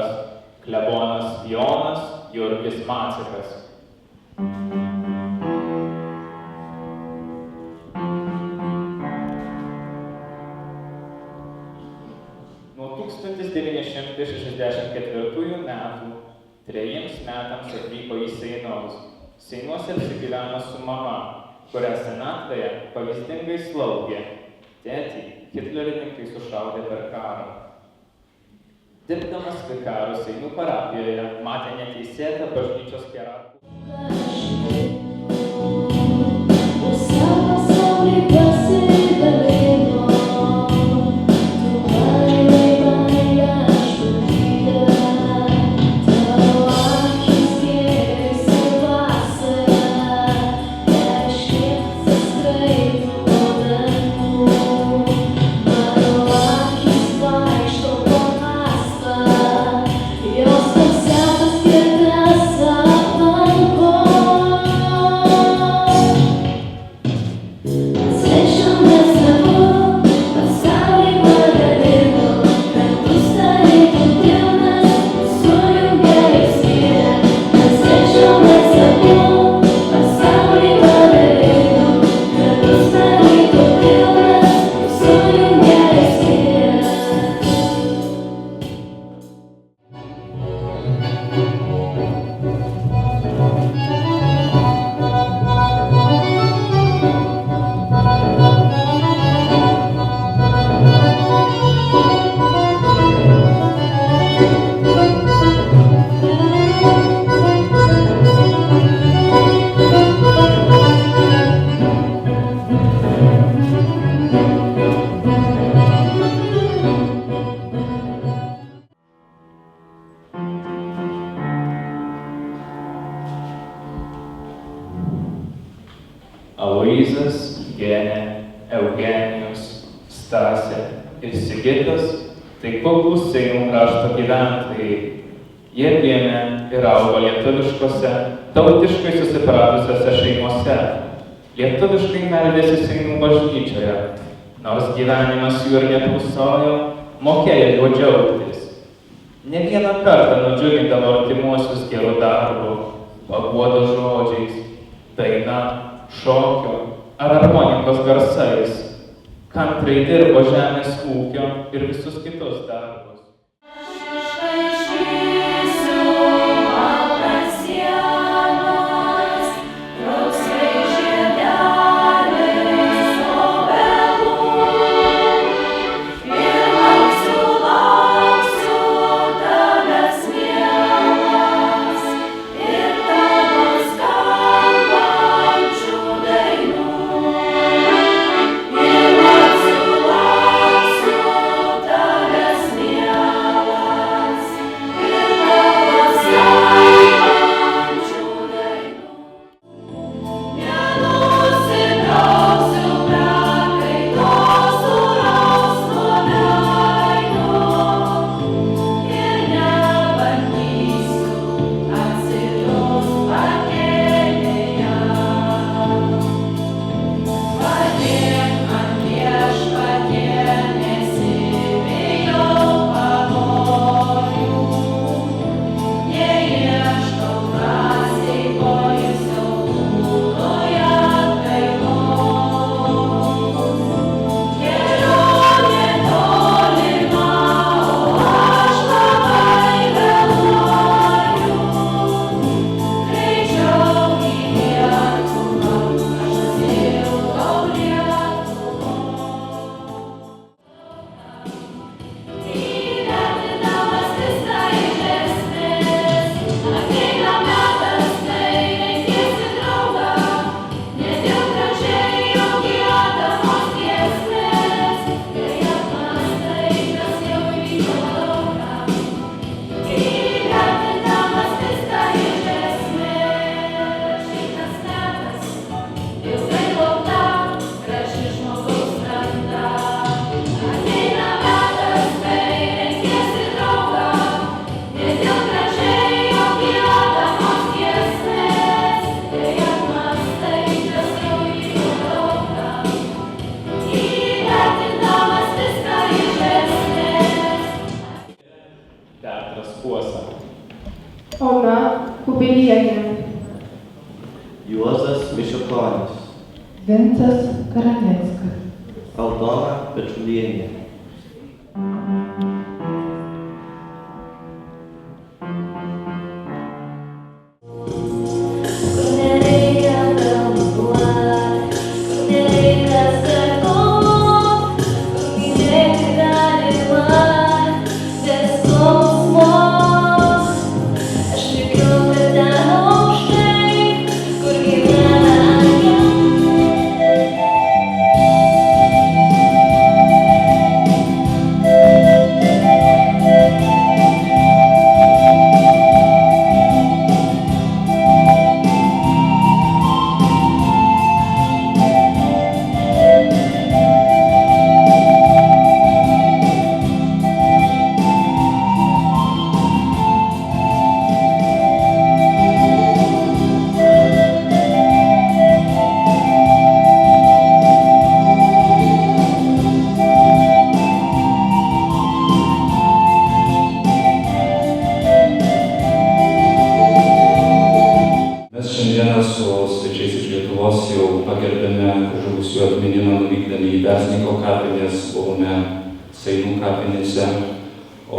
vikaras, klebonas Jonas Jurgis Macikas. Nuo 1964 metų 3 metams atvyko į Seinus. Seinuose apsigyveno su mama, kurią senatvėje pavyzdingai slaugė. Tėtį hitlerininkai sušaudė per karą. Dirbdamas vikaru Seinų parapijoje matė neteisėtą bažnyčios hierarchų. Aloyzas, Genė, Eugenijus, Stasė ir Sigitas tai kuklūs Seinų krašto gyventojai. Jie gimė ir augo lietuviškose, tautiškai susipratusiose šeimose. Lietuviškai meldėsi Seinų bažnyčioje, nors gyvenimas jų ir nepūsojo, mokėjo juo džiaugtis. Ne vieną kartą nudžiugindavo artimuosius gerų darbų, paguodos žodžiais, daina, šokio ar harmonikos garsais, kantriai dirbo žemės ūkio ir visus kitus darbus. Yeah. Kuosa, Ona Kubilienė, Juozas Mišiokonis, Vincas Karaneckas, Aldona Pečiulienė, Šiandieną su svečiais iš Lietuvos jau pagerbėme žuvusių atminimą nuvykdami į Persniko kapines, buvome Seinų kapinėse, o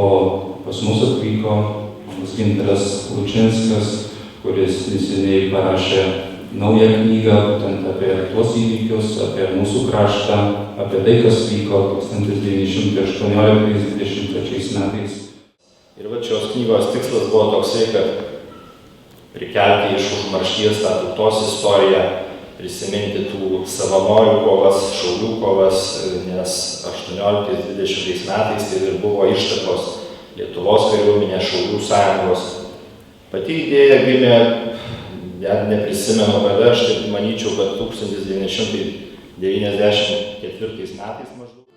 pas mus atvyko Gintaras Lučinskas, kuris neseniai parašė naują knygą būtent apie tuos įvykius, apie mūsų kraštą, apie tai, kas vyko 1918-1923 metais. Ir va šios knygos tikslas buvo toksai, kad prikelti iš užmaršties tą tautos istoriją, prisiminti tų savanorių kovas, šaulių kovas, nes 18-20 metais tai ir buvo ištakos Lietuvos kariuomenės šaulių sąjungos. Pati idėja gimė, net neprisimenu kada, aš taip manyčiau, kad 1994 metais maždaug.